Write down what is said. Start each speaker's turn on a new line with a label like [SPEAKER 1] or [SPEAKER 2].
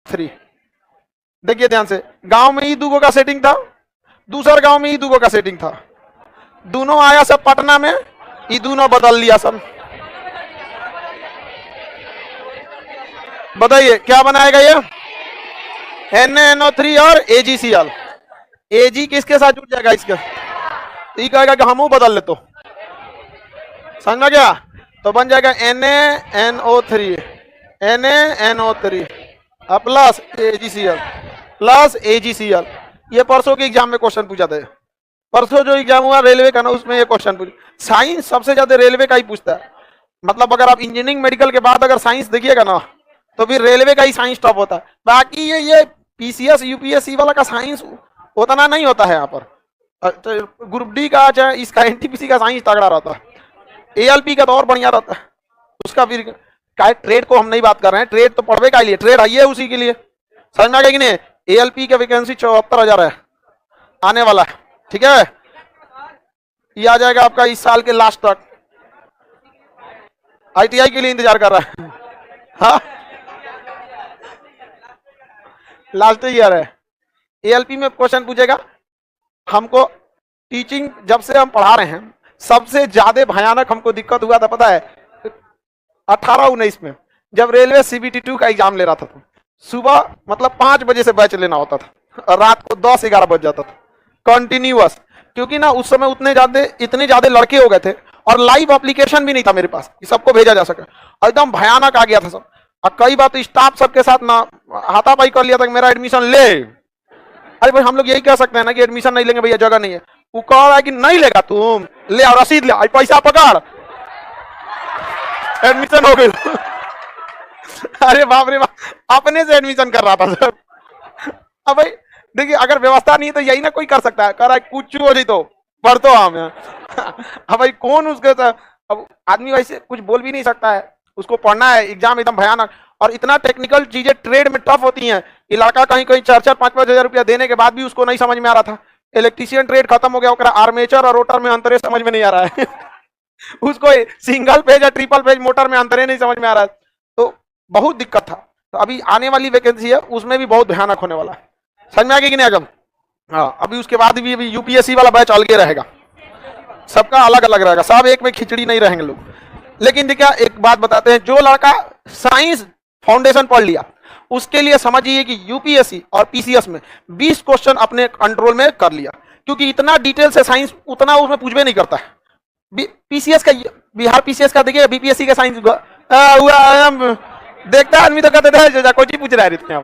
[SPEAKER 1] 3। देखिए ध्यान से, गांव में ही दूगो का सेटिंग था, दूसर गांव में ही दूगो का सेटिंग था, दोनों आया सब पटना में, ये दोनों बदल लिया सब। बताइए क्या बनाएगा ये? NaNO3 और AgCl। Ag किसके साथ जुड़ जाएगा इसका? ये कहेगा कि हम बदल ले, तो समझ में क्या? तो बन जाएगा NaNO3 प्लस AgCl। ये परसों के एग्जाम में क्वेश्चन पूछा था। परसों जो एग्जाम हुआ रेलवे का ना, उसमें ये क्वेश्चन पूछा। साइंस सबसे ज्यादा रेलवे का ही पूछता है। मतलब अगर आप इंजीनियरिंग मेडिकल के बाद अगर साइंस देखिएगा ना, तो फिर रेलवे का ही साइंस टॉप होता है। बाकी ये PCS UPSC वाला का साइंस उतना नहीं होता है यहाँ पर। ग्रुप डी का चाहे इसका NTPC का साइंस तगड़ा रहता है, ALP का तो और बढ़िया रहता है उसका। फिर ट्रेड को हम नहीं बात कर रहे हैं, ट्रेड तो पढ़वे का लिए, ट्रेड आई है उसी के लिए। समझ में आ गया कि नहीं? ALP का वैकेंसी 74,000 है आने वाला है, ठीक है? ये आ जाएगा आपका इस साल के लास्ट तक। ITI के लिए इंतजार कर रहा है। हाँ, लास्ट ईयर है। ALP में क्वेश्चन पूछेगा हमको। टीचिंग जब से हम पढ़ा रहे हैं, सबसे ज्यादा भयानक हमको दिक्कत हुआ था पता है? 18-19 में, जब रेलवे CBT 2 का एग्जाम ले रहा था, तो सुबह मतलब 5 बजे से बैच लेना होता था और रात को 10-11 बज जाता था कंटिन्यूअस। क्योंकि ना उस समय इतने ज्यादा लड़के हो गए थे और लाइव एप्लीकेशन भी नहीं था मेरे पास कि सबको भेजा जा सके। एकदम भयानक आ गया था सब। और कई बार तो स्टाफ सबके साथ ना हाथापाई कर लिया था कि मेरा एडमिशन ले। अरे भाई हम लोग यही कह सकते हैं ना कि एडमिशन नहीं लेंगे भैया, जगह नहीं है। वो कह रहा है कि नहीं लेगा, तुम ले और रसीद ले, पैसा पकड़, एडमिशन हो गई। अरे बाप रे बाप, अपने से एडमिशन कर रहा था सर। अब भाई देखिए, अगर व्यवस्था नहीं है तो यही ना कोई कर सकता है। कह रहा है कुछ हो जाए तो पढ़ तो हम। अब भाई कौन उसके, अब आदमी वैसे कुछ बोल भी नहीं सकता है, उसको पढ़ना है। एग्जाम एकदम भयानक और इतना टेक्निकल चीजें ट्रेड में टफ होती हैं। ये लड़का कहीं 4-5 हजार रुपया देने के बाद भी उसको नहीं समझ में आ रहा था। इलेक्ट्रीशियन ट्रेड खत्म हो गया, आर्मेचर और रोटर में अंतरे समझ में नहीं आ रहा है। उसको सिंगल पेज या ट्रिपल पेज मोटर में अंतरे नहीं समझ में आ रहा है, तो बहुत दिक्कत था। तो अभी आने वाली वैकेंसी है उसमें भी बहुत भयानक होने वाला है। समझ में आ गया कि नहीं आगम? हाँ, अभी उसके बाद भी अभी UPSC वाला बैच अलग रहेगा, सबका अलग अलग रहेगा, सब एक में खिचड़ी नहीं रहेंगे लोग। लेकिन देखिए एक बात बताते हैं, जो लड़का साइंस फाउंडेशन पढ़ लिया उसके लिए समझिए कि UPSC और PCS में 20 क्वेश्चन अपने कंट्रोल में कर लिया। क्योंकि इतना डिटेल से साइंस उतना उसमें पूछबे नहीं करता है। PCS का, बिहार PCS का देखिए, BPSC का साइंस देखता आदमी तो कहते थे कोई पूछ रहा है।